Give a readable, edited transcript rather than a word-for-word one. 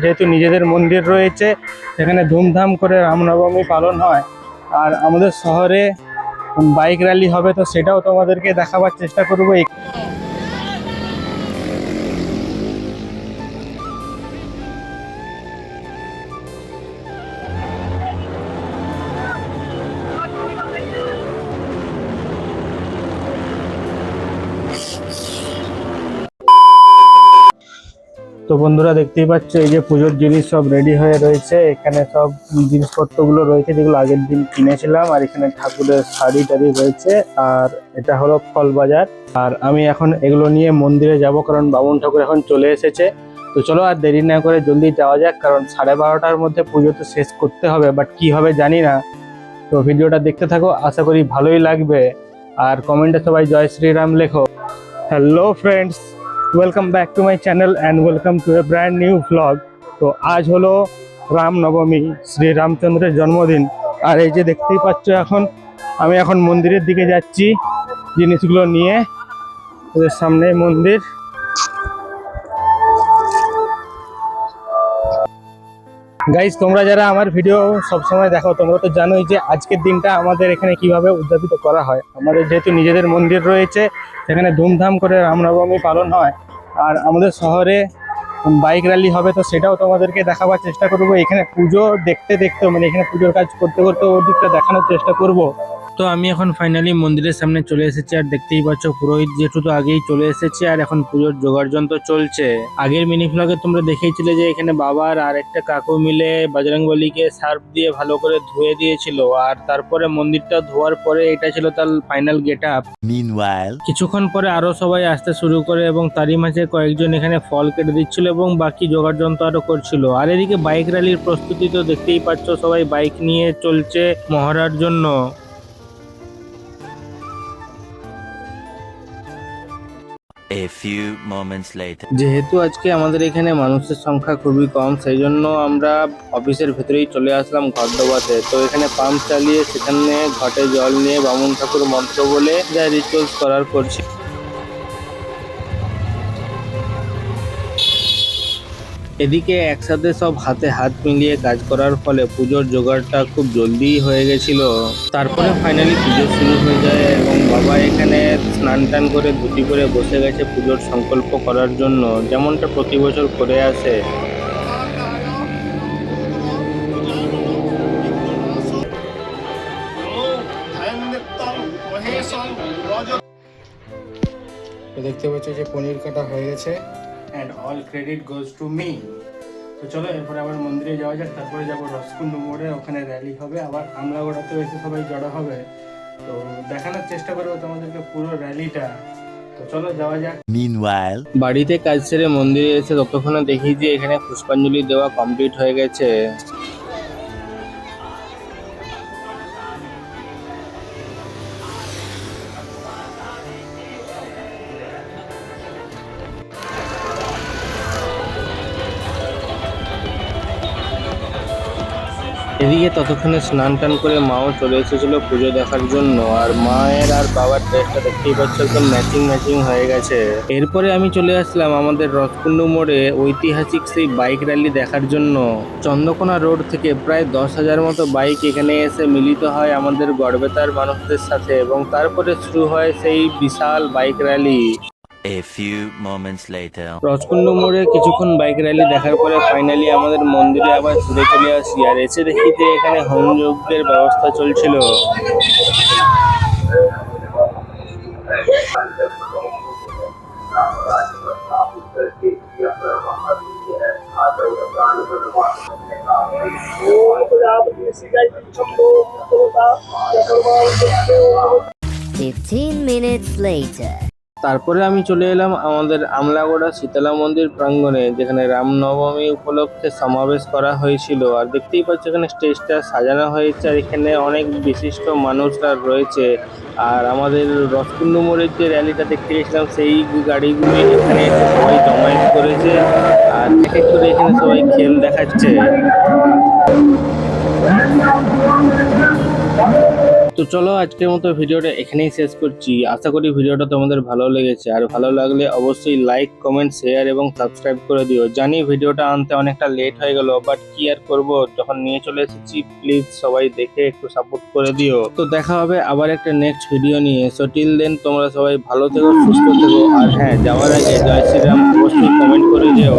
যেহেতু নিজেদের মন্দির রয়েছে, সেখানে ধুমধাম করে রামনবমী পালন হয়। আর আমাদের শহরে বাইক র্যালি হবে, তো সেটাও তোমাদেরকে দেখাবার চেষ্টা করবো। তো বন্ধুরা, দেখতেই পাচ্ছ এই যে পুজোর জিনিস সব রেডি হয়ে রয়েছে। এখানে সব জিনিসপত্রগুলো রয়েছে যেগুলো আগের দিন কিনেছিলাম। আর এখানে ঠাকুরের শাড়ি টাড়ি রয়েছে। আর এটা হলো ফল বাজার। আর আমি এখন এগুলো নিয়ে মন্দিরে যাব, কারণ বামুন ঠাকুর এখন চলে এসেছে। তো চলো আর দেরি না করে জলদি যাওয়া যাক, কারণ 12:30টার মধ্যে পুজো তো শেষ করতে হবে। বাট কি হবে জানি না। তো ভিডিওটা দেখতে থাকো, আশা করি ভালোই লাগবে। আর কমেন্টে সবাই জয় শ্রীরাম লেখো। Hello friends, welcome back to my channel and welcome to A brand new vlog. তো আজ হলো রামনবমী, শ্রী রামচন্দ্রের জন্মদিন। আর এই যে দেখতেই পাচ্ছ, আমি এখন মন্দিরের দিকে যাচ্ছি জিনিসগুলো নিয়ে। এদের সামনে মন্দির। গাইজ, তোমরা যারা আমার ভিডিও সবসময় দেখো, তোমরা তো জানোই যে আজকের দিনটা আমাদের এখানে কিভাবে উদযাপিত করা হয়। আমাদের যেহেতু নিজেদের মন্দির রয়েছে, সেখানে ধুমধাম করে রামনবমী পালন হয়। আর আমাদের শহরে বাইক র্যালি হবে, তো সেটাও তোমাদেরকে দেখাবার চেষ্টা করবো। এখানে পুজো দেখতে দেখতে, মানে এখানে পুজোর কাজ করতে করতে ওর দিকটা দেখানোর চেষ্টা করব। তো আমি এখন ফাইনালি মন্দিরের সামনে চলে এসেছি। আর দেখতেই পাচ্ছ পুরোহিত জেঠু তো আগেই চলে এসেছে। আর এখন পুজোর জোগাড় যন্ত্র চলছে। আগের মিনি ভ্লগে তোমরা দেখেইছিলে যে এখানে বাবার আর একটা কাকু মিলে বজরংবলীকে সার্ফ দিয়ে ভালো করে ধুয়ে দিয়েছিল। আর তারপরে মন্দিরটা ধোয়ার পরে এটা ছিল তার ফাইনাল গেট আপ। কিছুক্ষণ পরে আরো সবাই আসতে শুরু করে এবং তারই মাঝে কয়েকজন এখানে ফল কেটে দিচ্ছিল এবং বাকি জোগাড় যন্ত্র আরো করছিল। আর এদিকে বাইক র্যালির প্রস্তুতি তো দেখতেই পাচ্ছ, সবাই বাইক নিয়ে চলছে মহড়ার জন্য। A few moments later. যেহেতু আজকে আমাদের এখানে মানুষের সংখ্যা খুবই কম, সেই জন্য আমরা অফিসের ভেতরেই চলে আসলাম ঘট ডোবাতে। তো এখানে পাম্প চালিয়ে সেখানে ঘটে জল নিয়ে বামুন ঠাকুর মন্ত্র বলে যা রিচুয়ালস করার করছি। এদিকে একসাথে সব হাতে হাত মিলিয়ে কাজ করার ফলে পুজোর জোগাড়টা খুব জলদিই হয়ে গেছিল। তারপরে ফাইনালি পুজো শুরু হয়ে যায় এবং বাবা এখানে স্নান টান করে ধুতি করে বসে গেছে পুজোর সংকল্প করার জন্য, যেমনটা প্রতি বছর করে আসে। দেখতে পাচ্ছ যে পনির কাটা হয়ে গেছে। And all credit goes to me. তো চলো এরপরে আবার মন্দিরে যাওয়া যাক। তারপরে যাবো রসকুন্ডু মোড়ে, ওখানে র্যালি হবে। আবার আমলাগড়াতে এসে সবাই জড়ো হবে। তো দেখানোর চেষ্টা করবো তোমাদেরকে পুরো র্যালিটা। তো চলো যাওয়া যাক। Meanwhile, বাড়িতে কাজ সেরে মন্দিরে এসে ততক্ষণে দেখি যে এখানে পুষ্পাঞ্জলি দেওয়া কমপ্লিট হয়ে গেছে। এদিকে ততক্ষণে স্নান টান করে মাও চলে এসেছিল পুজো দেখার জন্য। আর মায়ের আর বাবার ড্রেসটা দেখতেই পাচ্ছ, একদম ম্যাচিং ম্যাচিং হয়ে গেছে। এরপরে আমি চলে আসলাম আমাদের রসকুন্ডু মোড়ে ঐতিহাসিক সেই বাইক র্যালি দেখার জন্য। চন্দ্রকোনা রোড থেকে প্রায় 10,000 মতো বাইক এখানে এসে মিলিত হয় আমাদের গড়বেতার মানুষদের সাথে এবং তারপরে শুরু হয় সেই বিশাল bike rally. a few moments later. Raskundu মোড়ে কিছুক্ষণ বাইক র্যালি দেখার পরে ফাইনালি আমাদের মন্দিরে আবার ফিরে চলে আসি। আর এসে দেখি যে এখানে হোম যজ্ঞের ব্যবস্থা চলছিল। Minutes later. তারপরে আমি চলে এলাম আমাদের আমলাগড়া শীতলা মন্দির প্রাঙ্গণে, যেখানে রামনবমী উপলক্ষে সমাবেশ করা হয়েছিল। আর দেখতেই পাচ্ছ এখানে স্টেজটা সাজানো হয়েছে আর এখানে অনেক বিশিষ্ট মানুষরা রয়েছে। আর আমাদের রসকুন্ডু মোড়ের যে র্যালিটা দেখতে গেছিলাম, সেই গাড়িগুলো এখানে সবাই জমায়েত করেছে। আর এক এক করে এখানে সবাই খেল দেখাচ্ছে। তো চলো আজকের মতো ভিডিওটা এখানেই শেষ করছি। আশা করি ভিডিওটা তোমাদের ভালো লেগেছে, আর ভালো লাগলে অবশ্যই লাইক, কমেন্ট, শেয়ার এবং সাবস্ক্রাইব করে দিও। জানি ভিডিওটা আনতে অনেকটা লেট হয়ে গেল, বাট কি আর করবো, যখন নিয়ে চলে এসেছি প্লিজ সবাই দেখে একটু সাপোর্ট করে দিও। তো দেখা হবে আবার একটা নেক্সট ভিডিও নিয়ে। সো টিল দেন তোমরা সবাই ভালো থেকো, সুস্থ থেকো, আর হ্যাঁ, যাওয়ার আগে জয় শ্রীরাম অবশ্যই কমেন্ট করে যেও।